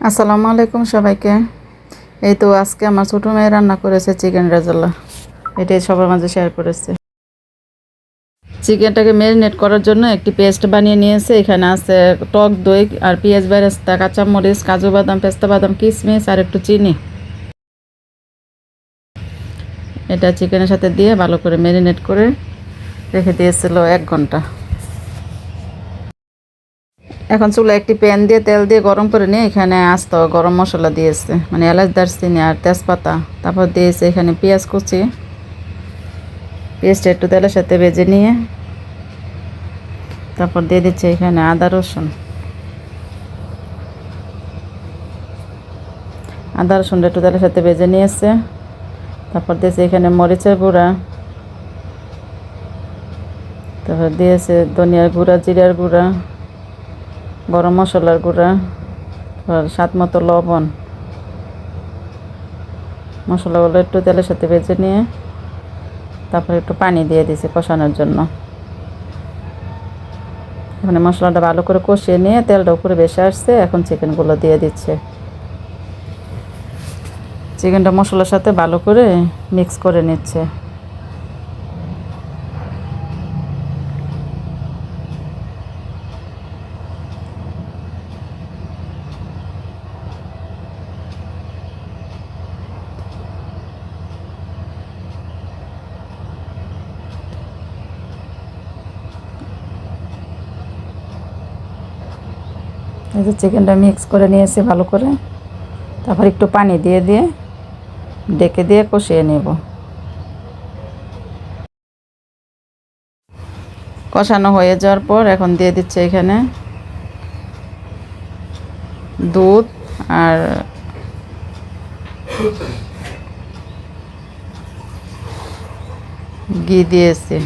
আসসালামু আলাইকুম সবাইকে। এই তো আজকে আমার ছোটো মেয়ে রান্না করেছে চিকেন রেজালা। এটাই সবার মাঝে শেয়ার করেছে। চিকেনটাকে ম্যারিনেট করার জন্য একটি পেস্ট বানিয়ে নিয়েছে। এখানে আছে টক দই আর পেঁয়াজ বেরেস্তা, কাঁচামরিচ, কাজু বাদাম, পেস্তা বাদাম, কিশমিশ আর একটু চিনি। এটা চিকেনের সাথে দিয়ে ভালো করে ম্যারিনেট করে রেখে দিয়েছিল 1 ঘন্টা। এখন চুলা একটি প্যান দিয়ে তেল দিয়ে গরম করে নিয়ে এখানে আস্ত গরম মশলা দিয়েছে, মানে এলাচ, দারচিনি আর তেজপাতা। তারপর দিয়েছে এখানে পেঁয়াজ কুচি। পেঁয়াজটা একটু তেলের সাথে ভেজে নিয়ে তারপর দিয়ে দিচ্ছে এখানে আদা রসুন। আদা রসুনটা একটু তেলের সাথে ভেজে নিয়েছে। তারপর দিয়েছে এখানে মরিচের গুঁড়া। তারপর দিয়েছে ধনিয়ার গুঁড়া, জিরার গুঁড়া, গরম মশলার গুঁড়া, স্বাদ মতো লবণ। মশলাগুলো একটু তেলের সাথে ভেজে নিয়ে তারপর একটু পানি দিয়ে দিয়েছে কষানোর জন্য। এখানে মশলাটা ভালো করে কষিয়ে নিয়ে তেলটা উপরে ভেসে আসছে। এখন চিকেনগুলো দিয়ে দিচ্ছে। চিকেনটা মশলার সাথে ভালো করে মিক্স করে নিচ্ছে। এই যে চিকেনটা মিক্স করে নিয়েছি ভালো করে। তারপর একটু পানি দিয়ে দিয়ে ডেকে দিয়ে কষিয়ে নেব। কষানো হয়ে যাওয়ার পর এখন দিয়ে দিচ্ছে এখানে দুধ আর ঘি দিয়েছি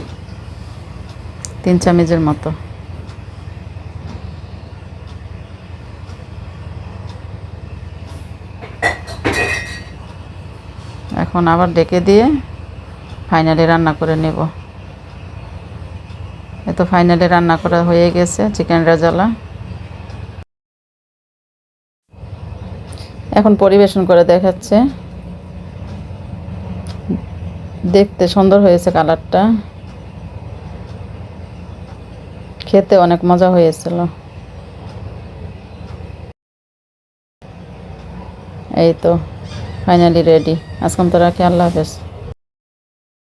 3 চামচের মতো। এখন আবার ডেকে দিয়ে ফাইনালি রান্না করে নেব। এতো ফাইনালি রান্না করা হয়ে গেছে চিকেন রেজালা। এখন পরিবেশন করে দেখাচ্ছে। দেখতে সুন্দর হয়েছে কালারটা, খেতে অনেক মজা হয়েছিল। এই তো ফাইনালি রেডি। আজকে তো রাখি, আল্লাহ হাফেজ।